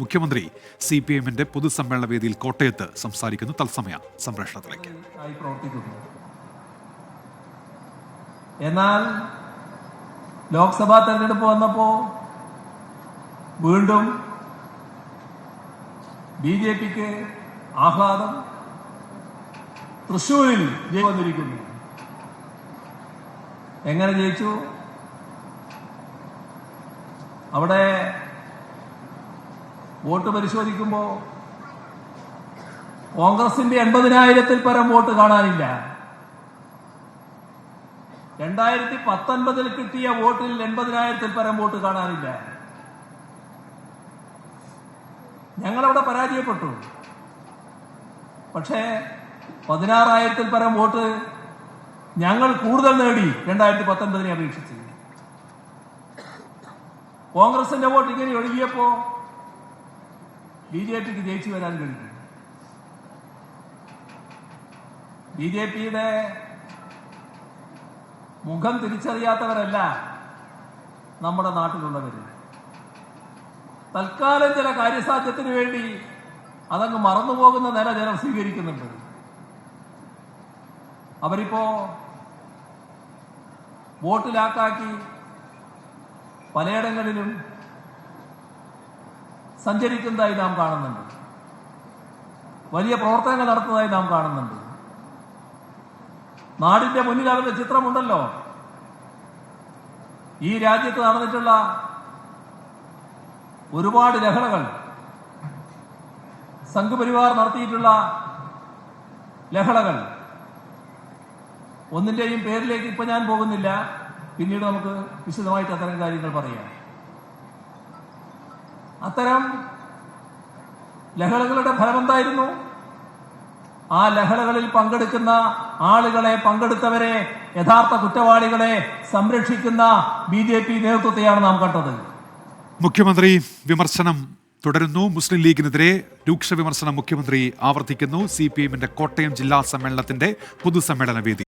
മുഖ്യമന്ത്രി CPM-ന്റെ പൊതുസമ്മേളന വേദിയിൽ കോട്ടയത്ത് സംസാരിക്കുന്നു. തത്സമയ സംപ്രേഷണത്തിലേക്ക്. എന്നാൽ ലോക്സഭാ തെരഞ്ഞെടുപ്പ് വന്നപ്പോൾ വീണ്ടും BJPക്ക് ആഹ്ലാദം. തൃശ്ശൂരിൽ വന്നിരിക്കുന്നു. എങ്ങനെ ജയിച്ചു? അവിടെ വോട്ട് പരിശോധിക്കുമ്പോൾ കോൺഗ്രസിന്റെ 80,000-ൽ പരം വോട്ട് കാണാനില്ല. 2019 കിട്ടിയ വോട്ടിൽ 80,000-ൽ പരം വോട്ട് കാണാനില്ല. ഞങ്ങളവിടെ പരാജയപ്പെട്ടു. പക്ഷേ 16,000-ൽ പരം വോട്ട് ഞങ്ങൾ കൂടുതൽ നേടി 2019 അപേക്ഷിച്ച്. കോൺഗ്രസിന്റെ വോട്ട് ഇങ്ങനെ ഒഴുകിയപ്പോ BJPക്ക് ജയിച്ചു വരാൻ കഴിഞ്ഞു. BJPയുടെ മുഖം തിരിച്ചറിയാത്തവരല്ല നമ്മുടെ നാട്ടിലുള്ളവര്. തൽക്കാലം ചില കാര്യസാധ്യത്തിന് വേണ്ടി അതങ്ങ് മറന്നുപോകുന്ന നില ജനം സ്വീകരിക്കുന്നുണ്ട്. അവരിപ്പോ വോട്ട് ലാക്കാക്കി പലയിടങ്ങളിലും സഞ്ചരിക്കുന്നതായി നാം കാണുന്നുണ്ട്. വലിയ പ്രവർത്തനങ്ങൾ നടത്തുന്നതായി നാം കാണുന്നുണ്ട്. നാടിന്റെ മുന്നിൽ അവരുടെ ചിത്രമുണ്ടല്ലോ. ഈ രാജ്യത്ത് നടന്നിട്ടുള്ള ഒരുപാട് ലഹളകൾ, സംഘപരിവാർ നടത്തിയിട്ടുള്ള ലഹളകൾ, ഒന്നിന്റെയും പേരിലേക്ക് ഇപ്പൊ ഞാൻ പോകുന്നില്ല. പിന്നീട് നമുക്ക് വിശദമായിട്ട് അത്തരം കാര്യങ്ങൾ പറയാം. അത്തരം ലഹളകളുടെ ഫലമെന്തായിരുന്നു? ആ ലഹളകളിൽ പങ്കെടുക്കുന്ന ആളുകളെ, പങ്കെടുത്തവരെ, യഥാർത്ഥ കുറ്റവാളികളെ സംരക്ഷിക്കുന്ന BJP നേതൃത്വത്തെയാണ് നാം കണ്ടത്. മുഖ്യമന്ത്രി വിമർശനം തുടരുന്നു. മുസ്ലിം ലീഗിനെതിരെ രൂക്ഷ വിമർശനം മുഖ്യമന്ത്രി ആവർത്തിക്കുന്നു. CPM-ന്റെ കോട്ടയം ജില്ലാ സമ്മേളനത്തിന്റെ പൊതുസമ്മേളന വേദി